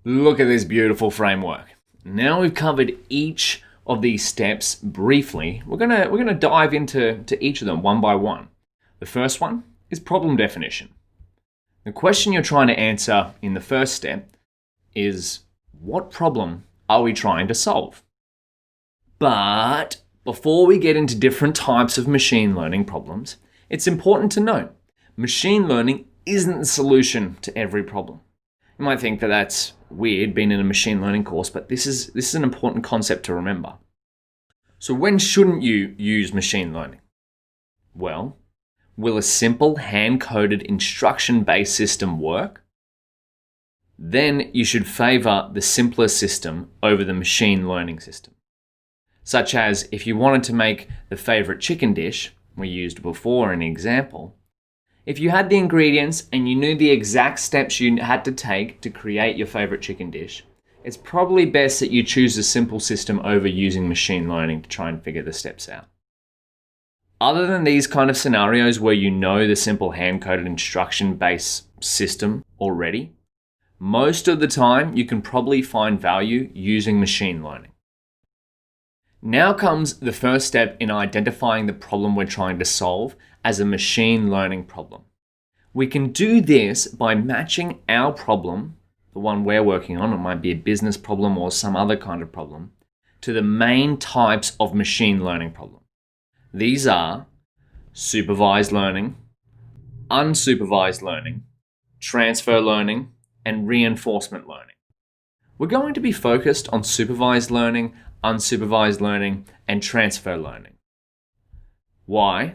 Look at this beautiful framework. Now we've covered each of these steps briefly. We're gonna dive into each of them one by one. The first one is problem definition. The question you're trying to answer in the first step is, what problem are we trying to solve? But before we get into different types of machine learning problems, it's important to note, machine learning isn't the solution to every problem. You might think that that's weird being in a machine learning course, but this is an important concept to remember. So when shouldn't you use machine learning? Well, will a simple hand-coded instruction-based system work? Then you should favor the simpler system over the machine learning system. Such as if you wanted to make the favorite chicken dish we used before in an example, if you had the ingredients and you knew the exact steps you had to take to create your favorite chicken dish, it's probably best that you choose a simple system over using machine learning to try and figure the steps out. Other than these kind of scenarios where you know the simple hand-coded instruction-based system already, most of the time you can probably find value using machine learning. Now comes the first step in identifying the problem we're trying to solve as a machine learning problem. We can do this by matching our problem, the one we're working on, it might be a business problem or some other kind of problem, to the main types of machine learning problem. These are supervised learning, unsupervised learning, transfer learning, and reinforcement learning. We're going to be focused on supervised learning, unsupervised learning, and transfer learning. Why?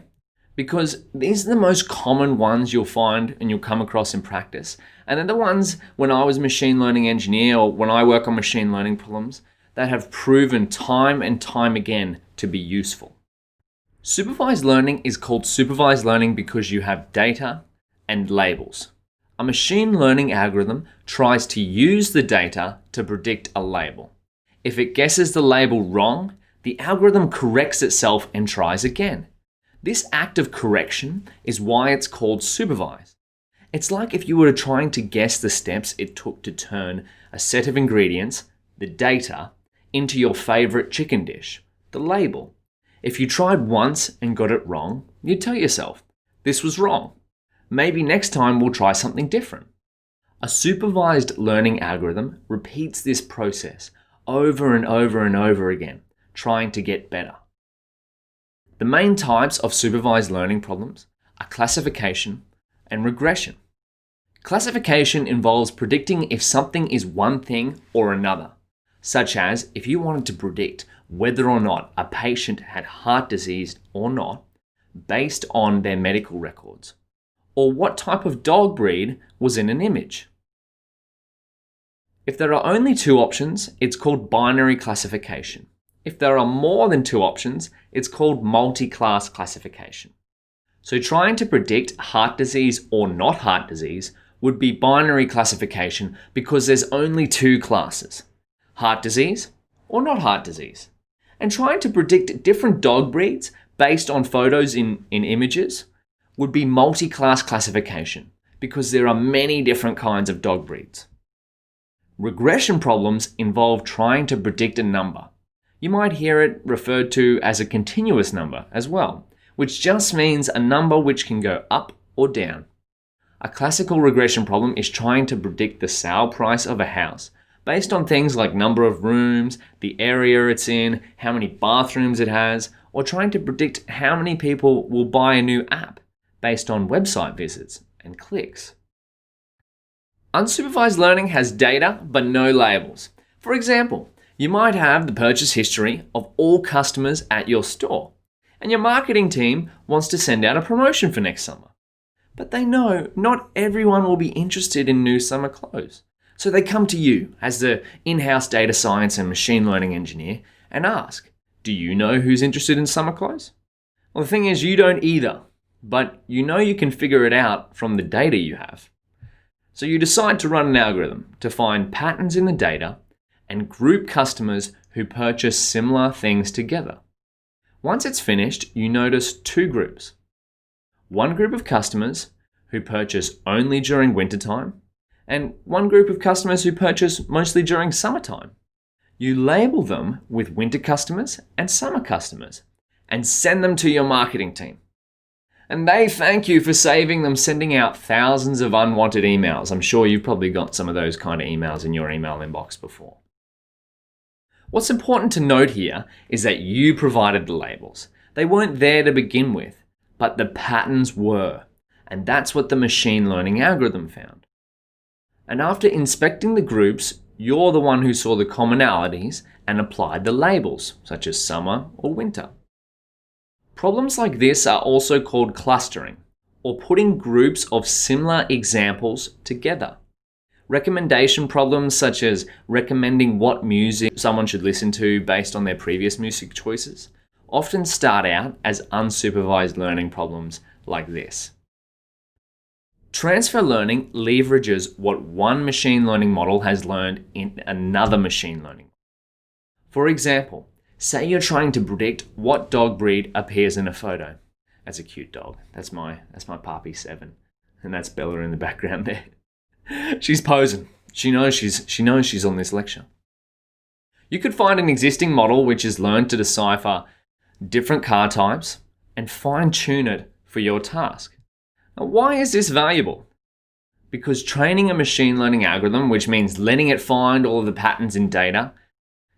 Because these are the most common ones you'll find and you'll come across in practice. And they're the ones when I was a machine learning engineer or when I work on machine learning problems that have proven time and time again to be useful. Supervised learning is called supervised learning because you have data and labels. A machine learning algorithm tries to use the data to predict a label. If it guesses the label wrong, the algorithm corrects itself and tries again. This act of correction is why it's called supervised. It's like if you were trying to guess the steps it took to turn a set of ingredients, the data, into your favorite chicken dish, the label. If you tried once and got it wrong, you'd tell yourself, this was wrong. Maybe next time we'll try something different. A supervised learning algorithm repeats this process over and over and over again, trying to get better. The main types of supervised learning problems are classification and regression. Classification involves predicting if something is one thing or another, such as if you wanted to predict whether or not a patient had heart disease or not based on their medical records, or what type of dog breed was in an image. If there are only two options, it's called binary classification. If there are more than two options, it's called multi-class classification. So trying to predict heart disease or not heart disease would be binary classification because there's only two classes, heart disease or not heart disease. And trying to predict different dog breeds based on photos in images would be multi-class classification because there are many different kinds of dog breeds. Regression problems involve trying to predict a number. You might hear it referred to as a continuous number as well, which just means a number which can go up or down. A classical regression problem is trying to predict the sale price of a house based on things like number of rooms, the area it's in, how many bathrooms it has, or trying to predict how many people will buy a new app based on website visits and clicks. Unsupervised learning has data but no labels. For example, you might have the purchase history of all customers at your store, and your marketing team wants to send out a promotion for next summer. But they know not everyone will be interested in new summer clothes. So they come to you as the in-house data science and machine learning engineer and ask, do you know who's interested in summer clothes? Well, the thing is, you don't either, but you know you can figure it out from the data you have. So you decide to run an algorithm to find patterns in the data and group customers who purchase similar things together. Once it's finished, you notice two groups. One group of customers who purchase only during wintertime, and one group of customers who purchase mostly during summertime. You label them with winter customers and summer customers and send them to your marketing team. And they thank you for saving them sending out thousands of unwanted emails. I'm sure you've probably got some of those kind of emails in your email inbox before. What's important to note here is that you provided the labels. They weren't there to begin with, but the patterns were. And that's what the machine learning algorithm found. And after inspecting the groups, you're the one who saw the commonalities and applied the labels, such as summer or winter. Problems like this are also called clustering, or putting groups of similar examples together. Recommendation problems such as recommending what music someone should listen to based on their previous music choices often start out as unsupervised learning problems like this. Transfer learning leverages what one machine learning model has learned in another machine learning. For example, say you're trying to predict what dog breed appears in a photo. That's a cute dog. That's my Papi 7. And that's Bella in the background there. She's posing. She knows she's on this lecture. You could find an existing model which has learned to decipher different car types and fine-tune it for your task. Now, why is this valuable? Because training a machine learning algorithm, which means letting it find all of the patterns in data,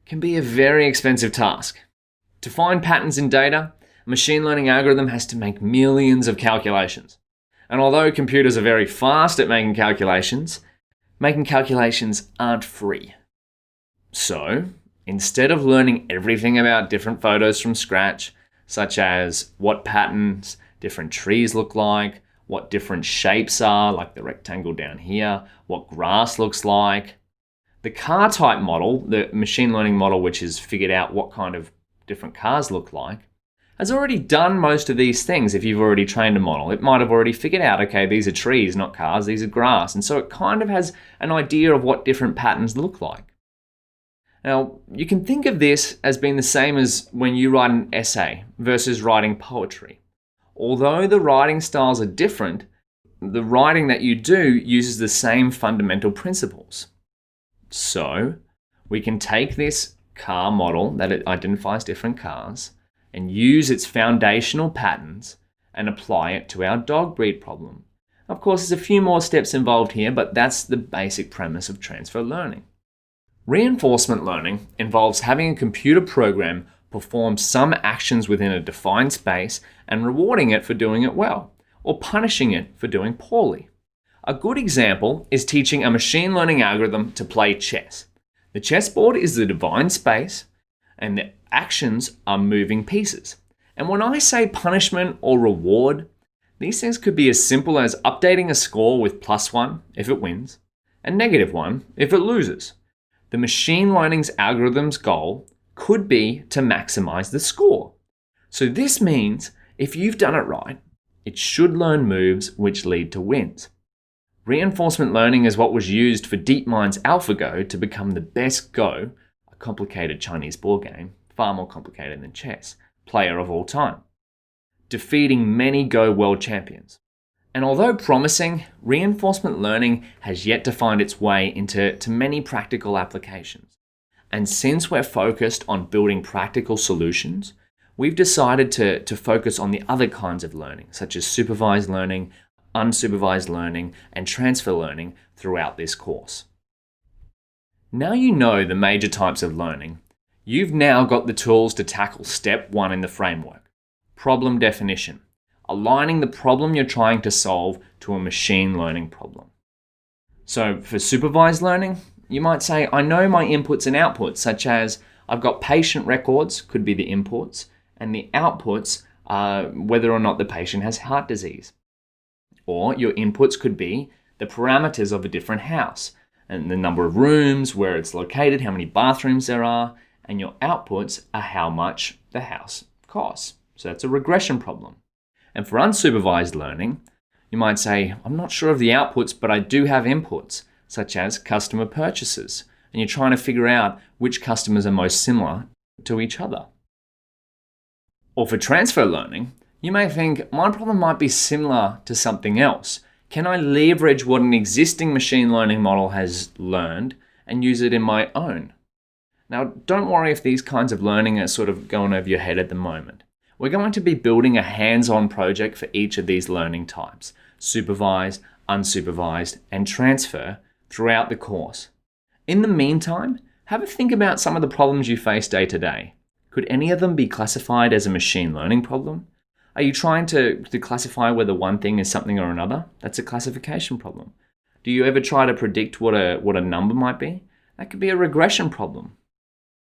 can be a very expensive task. To find patterns in data, a machine learning algorithm has to make millions of calculations. And although computers are very fast at making calculations aren't free. So, instead of learning everything about different photos from scratch, such as what patterns different trees look like, what different shapes are, like the rectangle down here, what grass looks like, the car type model, the machine learning model which has figured out what kind of different cars look like, has already done most of these things. If you've already trained a model, it might have already figured out, okay, these are trees, not cars, these are grass. And so it kind of has an idea of what different patterns look like. Now, you can think of this as being the same as when you write an essay versus writing poetry. Although the writing styles are different, the writing that you do uses the same fundamental principles. So, we can take this car model that it identifies different cars and use its foundational patterns and apply it to our dog breed problem. Of course, there's a few more steps involved here, but that's the basic premise of transfer learning. Reinforcement learning involves having a computer program perform some actions within a defined space and rewarding it for doing it well, or punishing it for doing poorly. A good example is teaching a machine learning algorithm to play chess. The chessboard is the defined space, and the actions are moving pieces. And when I say punishment or reward, these things could be as simple as updating a score with +1 if it wins, and -1 if it loses. The machine learning's algorithm's goal could be to maximize the score. So this means if you've done it right, it should learn moves which lead to wins. Reinforcement learning is what was used for DeepMind's AlphaGo to become the best Go, a complicated Chinese board game, far more complicated than chess, player of all time, defeating many Go world champions. And although promising, reinforcement learning has yet to find its way into many practical applications. And since we're focused on building practical solutions, we've decided to focus on the other kinds of learning, such as supervised learning, unsupervised learning, and transfer learning throughout this course. Now you know the major types of learning, you've now got the tools to tackle step 1 in the framework, problem definition, aligning the problem you're trying to solve to a machine learning problem. So for supervised learning, you might say, I know my inputs and outputs, such as I've got patient records, could be the inputs, and the outputs are whether or not the patient has heart disease. Or your inputs could be the parameters of a different house, and the number of rooms, where it's located, how many bathrooms there are, and your outputs are how much the house costs. So that's a regression problem. And for unsupervised learning, you might say, I'm not sure of the outputs, but I do have inputs, such as customer purchases, and you're trying to figure out which customers are most similar to each other. Or for transfer learning, you may think, my problem might be similar to something else. Can I leverage what an existing machine learning model has learned and use it in my own? Now, don't worry if these kinds of learning are sort of going over your head at the moment. We're going to be building a hands-on project for each of these learning types: supervised, unsupervised, and transfer throughout the course. In the meantime, have a think about some of the problems you face day to day. Could any of them be classified as a machine learning problem? Are you trying to classify whether one thing is something or another? That's a classification problem. Do you ever try to predict what a number might be? That could be a regression problem.